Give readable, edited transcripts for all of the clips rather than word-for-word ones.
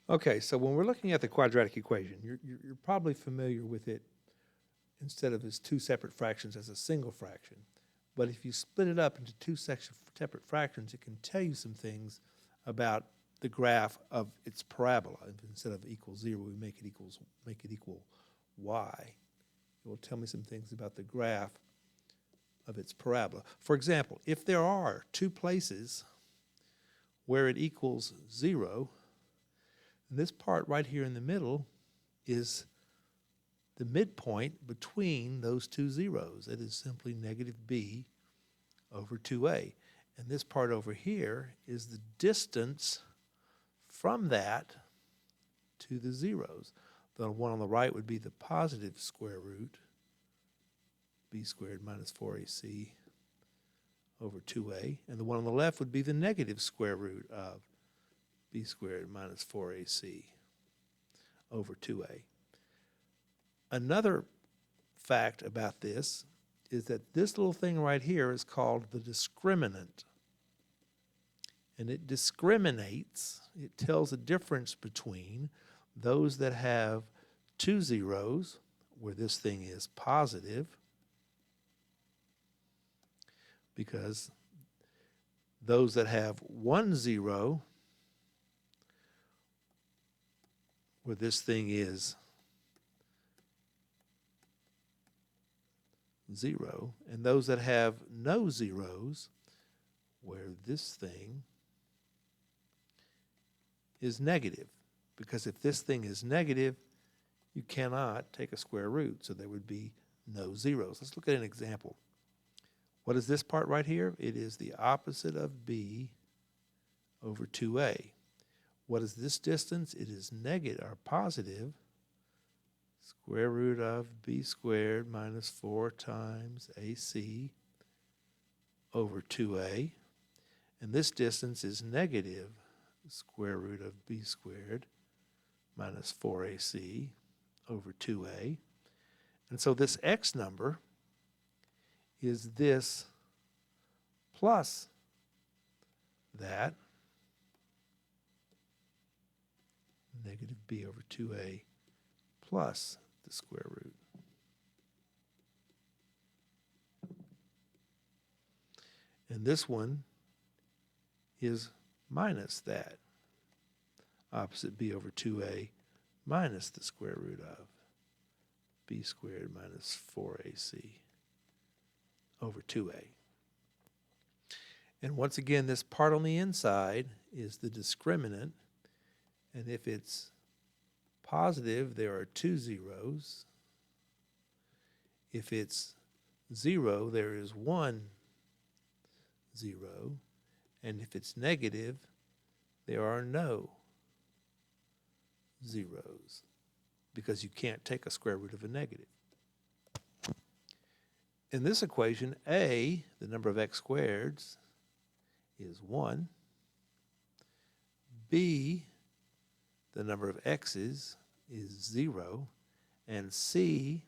Okay, so when we're looking at the quadratic equation, you're probably familiar with it instead of as two separate fractions as a single fraction. But if you split it up into two separate fractions, it can tell you some things about the graph of its parabola. Instead of equals 0, we make it equal y. It will tell me some things about the graph of its parabola. For example, if there are two places where it equals 0, this part right here in the middle is the midpoint between those two zeros. It is simply negative b over 2a. And this part over here is the distance from that to the zeros. The one on the right would be the positive square root, b squared minus 4ac over 2a. And the one on the left would be the negative square root of b squared minus 4ac over 2a. Another fact about this is that this little thing right here is called the discriminant. And it discriminates, it tells the difference between those that have two zeros, where this thing is positive, because those that have 1 0, where this thing is 0, and those that have no zeros, where this thing is negative. Because if this thing is negative, you cannot take a square root, so there would be no zeros. Let's look at an example. What is this part right here? It is the opposite of b over 2a. What is this distance? It is negative or positive square root of b squared minus 4 times ac over 2a. And this distance is negative square root of b squared minus 4ac over 2a. And so this x number is this plus that, negative b over 2a plus the square root. And this one is minus that, opposite b over 2a minus the square root of b squared minus 4ac over 2a. And once again, this part on the inside is the discriminant, and if it's positive, there are two zeros. If it's 0, there is 1 0. And if it's negative, there are no zeros, because you can't take a square root of a negative. In this equation, a, the number of x squareds, is 1. B, the number of x's, is 0. And c,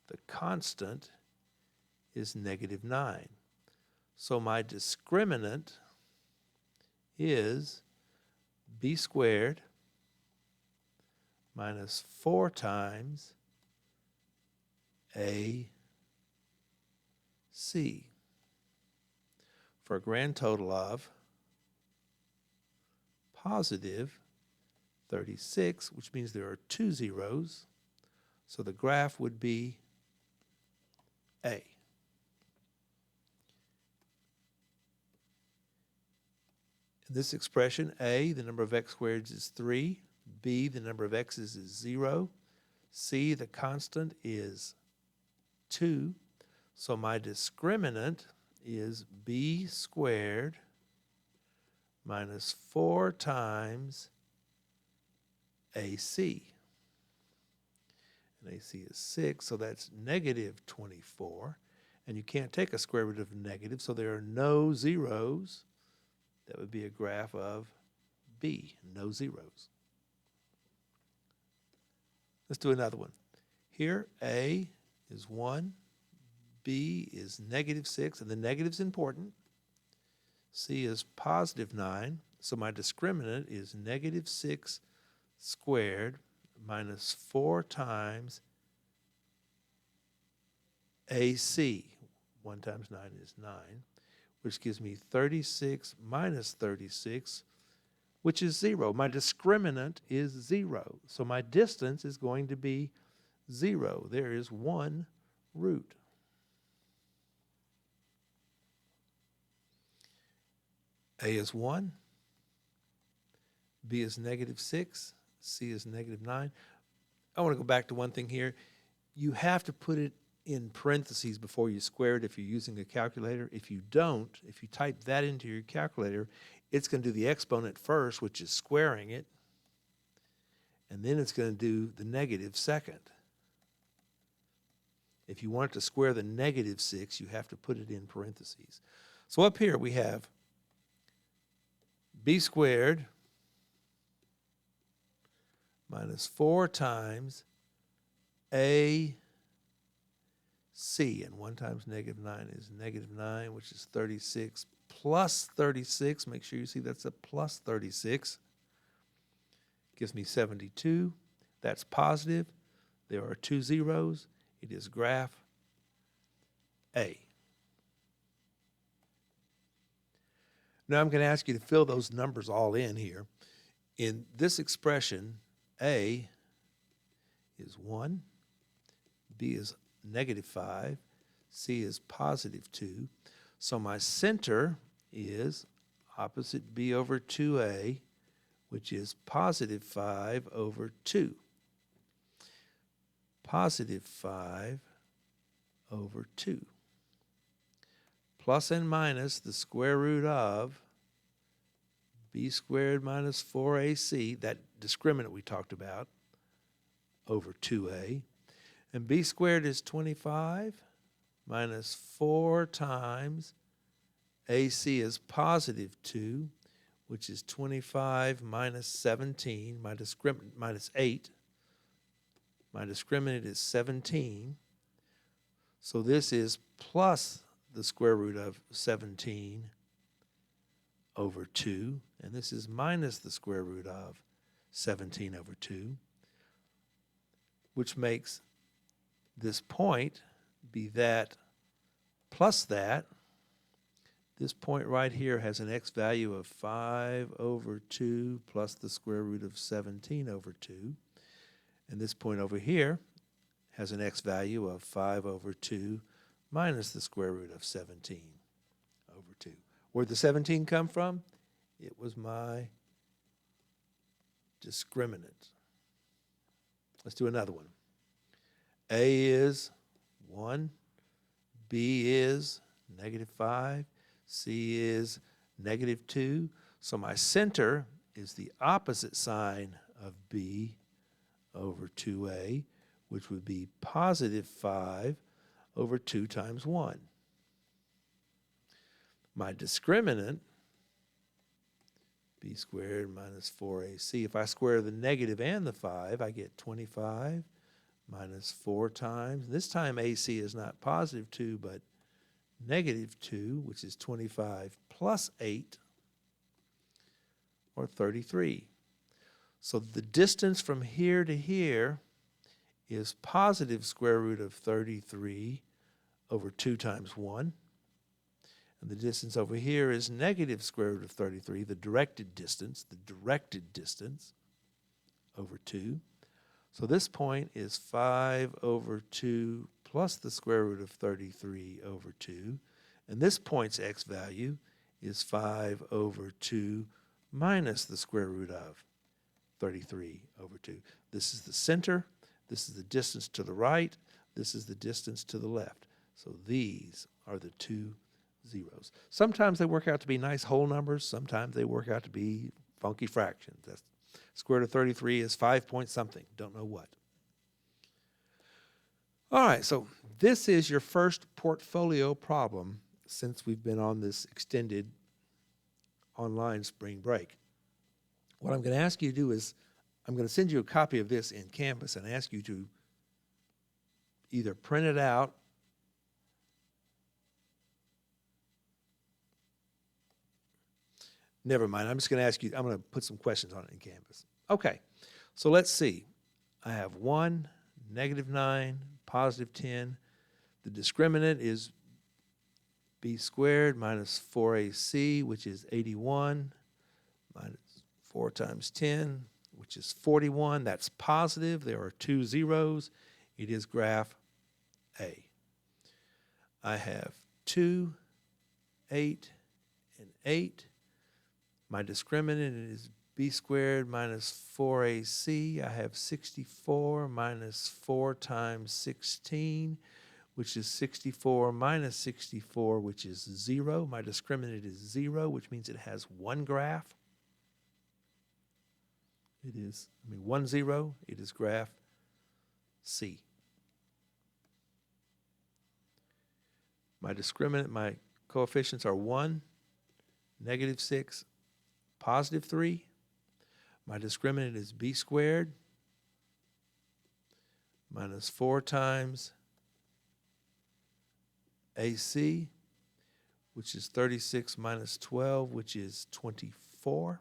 the constant, is negative 9. So my discriminant is b squared minus 4 times ac, for a grand total of positive 36, which means there are two zeros. So the graph would be A. In this expression, A, the number of x squareds is 3. B, the number of x's is 0. C, the constant is 2. So my discriminant is b squared minus 4 times AC. And AC is 6, so that's negative 24. And you can't take a square root of negative, so there are no zeros. That would be a graph of B, no zeros. Let's do another one. Here, A is 1, B is negative 6, and the negative's important. C is positive 9, so my discriminant is negative 6 squared minus 4 times AC. 1 times 9 is 9, which gives me 36 minus 36, which is 0. My discriminant is 0. So my distance is going to be 0. There is 1 root. A is 1. B is -6. C is -9. I want to go back to one thing here. You have to put it in parentheses before you square it if you're using a calculator. If you don't, if you type that into your calculator, it's going to do the exponent first, which is squaring it, and then it's going to do the negative second. If you want it to square the -6, you have to put it in parentheses. So up here we have b squared minus 4 times AC, and 1 times -9 is -9, which is 36 plus 36. Make sure you see that's a plus 36. Gives me 72. That's positive. There are 2 zeros. It is graph A. Now I'm going to ask you to fill those numbers all in here. In this expression, A is 1, B is -5, C is +2. So my center is opposite B over 2A, which is +5 over 2. +5 over 2. Plus and minus the square root of b squared minus 4ac, that discriminant we talked about, over 2a. And b squared is 25 minus 4 times ac is +2, which is 25 minus 17, minus 8. My discriminant is 17. So this is plus the square root of 17 over 2, and this is minus the square root of 17 over 2, which makes this point be that plus that. This point right here has an x value of 5 over 2 plus the square root of 17 over 2, and this point over here has an x value of 5 over 2 minus the square root of 17 over 2. Where'd the 17 come from? It was my discriminant. Let's do another one. A is 1, B is -5, C is -2. So my center is the opposite sign of B over 2A, which would be +5 over 2 times 1. My discriminant, b squared minus 4ac. If I square the negative and the 5, I get 25 minus 4 times. This time ac is not +2, but -2, which is 25 plus 8, or 33. So the distance from here to here is positive square root of 33 over 2 times 1. And the distance over here is negative square root of 33, the directed distance over 2. So this point is 5 over 2 plus the square root of 33 over 2. And this point's x value is 5 over 2 minus the square root of 33 over 2. This is the center. This is the distance to the right. This is the distance to the left. So these are the 2 zeros. Sometimes they work out to be nice whole numbers. Sometimes they work out to be funky fractions. That's square root of 33 is 5 point something. Don't know what. All right, so this is your first portfolio problem since we've been on this extended online spring break. What I'm going to ask you to do is I'm going to send you a copy of this in Canvas and ask you to either print it out Never mind. I'm just going to ask you, I'm going to put some questions on it in Canvas. Okay. So let's see. I have 1, -9, +10. The discriminant is b squared minus 4ac, which is 81, minus 4 times 10, which is 41. That's positive. There are 2 zeros. It is graph A. I have 2, 8, and 8. My discriminant is b squared minus 4ac. I have 64 minus 4 times 16, which is 64 minus 64, which is 0. My discriminant is 0, which means it has one graph. It is, 1, 0. It is graph C. My discriminant, my coefficients are 1, -6, +3. My discriminant is b squared minus 4 times AC, which is 36 minus 12, which is 24.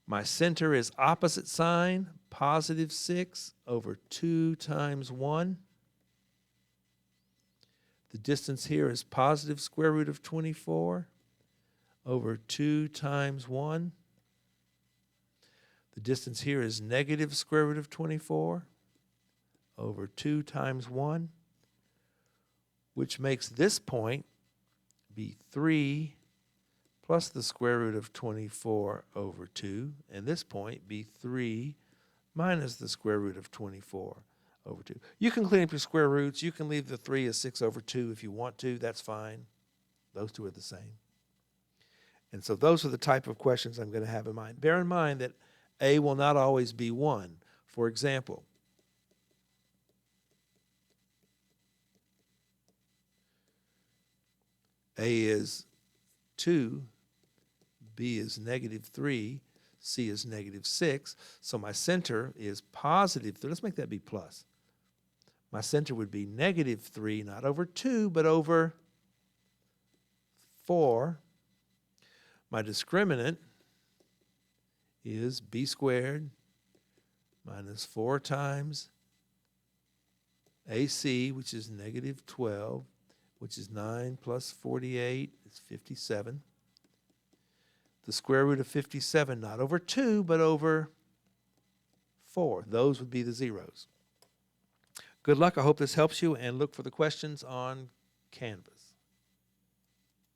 My center is opposite sign, +6 over 2 times 1. The distance here is positive square root of 24 over 2 times 1. The distance here is negative square root of 24 over 2 times 1, which makes this point be 3 plus the square root of 24 over 2, and this point be 3 minus the square root of 24 over 2. You can clean up your square roots. You can leave the 3 as 6 over 2 if you want to. That's fine. Those two are the same. And so those are the type of questions I'm going to have in mind. Bear in mind that A will not always be 1. For example, A is 2, B is -3, C is -6. So my center is positive. Let's make that be plus. My center would be -3, not over 2, but over 4. My discriminant is b squared minus 4 times AC, which is -12, which is 9 plus 48 is 57. The square root of 57, not over 2, but over 4. Those would be the zeros. Good luck. I hope this helps you, and look for the questions on Canvas.